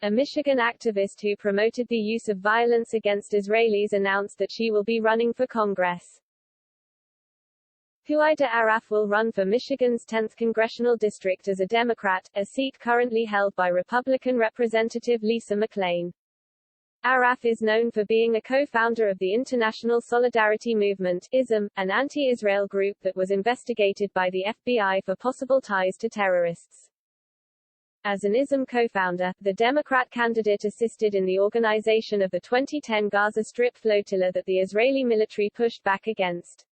A Michigan activist who promoted the use of violence against Israelis announced that she will be running for Congress. Huwaida Arraf will run for Michigan's 10th congressional district as a Democrat, a seat currently held by Republican Representative Lisa McClain. Arraf is known for being a co-founder of the International Solidarity Movement, ISM, an anti-Israel group that was investigated by the FBI for possible ties to terrorists. As an ISM co-founder, the Democrat candidate assisted in the organization of the 2010 Gaza Strip flotilla that the Israeli military pushed back against.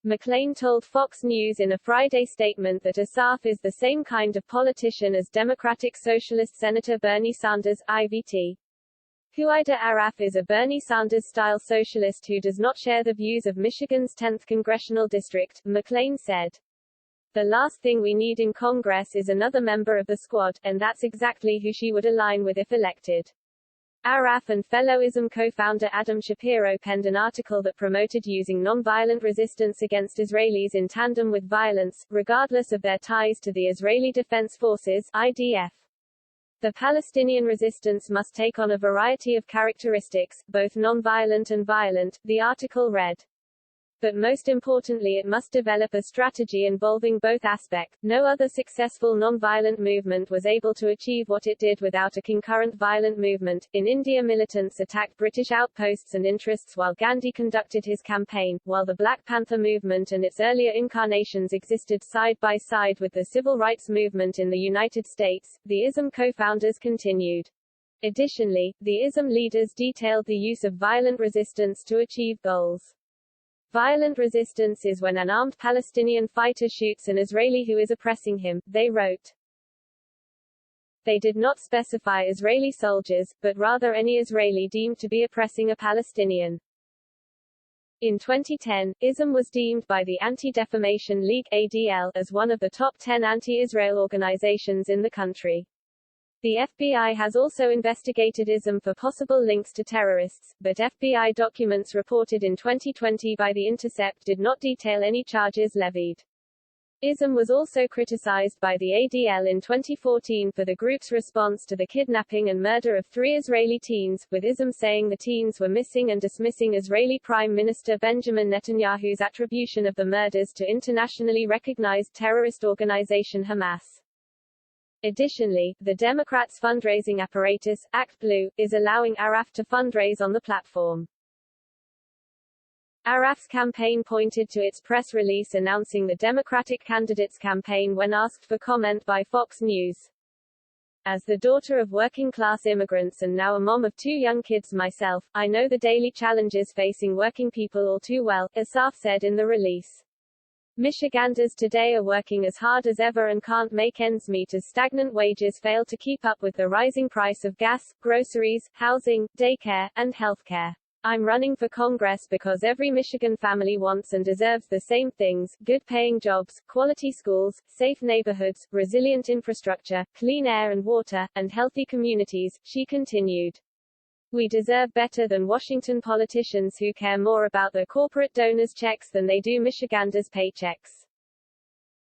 McClain told Fox News in a Friday statement that Arraf is the same kind of politician as Democratic Socialist Senator Bernie Sanders, IVT. Huwaida Arraf is a Bernie Sanders-style socialist who does not share the views of Michigan's 10th congressional district, McClain said. The last thing we need in Congress is another member of the squad, and that's exactly who she would align with if elected. Arraf and fellow ISM co-founder Adam Shapiro penned an article that promoted using nonviolent resistance against Israelis in tandem with violence, regardless of their ties to the Israeli Defense Forces, IDF. The Palestinian resistance must take on a variety of characteristics, both nonviolent and violent, the article read. But most importantly, it must develop a strategy involving both aspects. No other successful nonviolent movement was able to achieve what it did without a concurrent violent movement. In India, militants attacked British outposts and interests while Gandhi conducted his campaign, while the Black Panther movement and its earlier incarnations existed side by side with the civil rights movement in the United States. The ISM co-founders continued. Additionally, the ISM leaders detailed the use of violent resistance to achieve goals. Violent resistance is when an armed Palestinian fighter shoots an Israeli who is oppressing him, they wrote. They did not specify Israeli soldiers, but rather any Israeli deemed to be oppressing a Palestinian. In 2010, ISM was deemed by the Anti-Defamation League (ADL) as one of the top 10 anti-Israel organizations in the country. The FBI has also investigated ISM for possible links to terrorists, but FBI documents reported in 2020 by The Intercept did not detail any charges levied. ISM was also criticized by the ADL in 2014 for the group's response to the kidnapping and murder of 3 Israeli teens, with ISM saying the teens were missing and dismissing Israeli Prime Minister Benjamin Netanyahu's attribution of the murders to internationally recognized terrorist organization Hamas. Additionally, the Democrats' fundraising apparatus, ActBlue, is allowing Arraf to fundraise on the platform. Arraf's campaign pointed to its press release announcing the Democratic candidate's campaign when asked for comment by Fox News. As the daughter of working-class immigrants and now a mom of 2 young kids myself, I know the daily challenges facing working people all too well, Arraf said in the release. Michiganders today are working as hard as ever and can't make ends meet as stagnant wages fail to keep up with the rising price of gas, groceries, housing, daycare, and healthcare. I'm running for Congress because every Michigan family wants and deserves the same things: good-paying jobs, quality schools, safe neighborhoods, resilient infrastructure, clean air and water, and healthy communities, she continued. We deserve better than Washington politicians who care more about their corporate donors' checks than they do Michiganders' paychecks.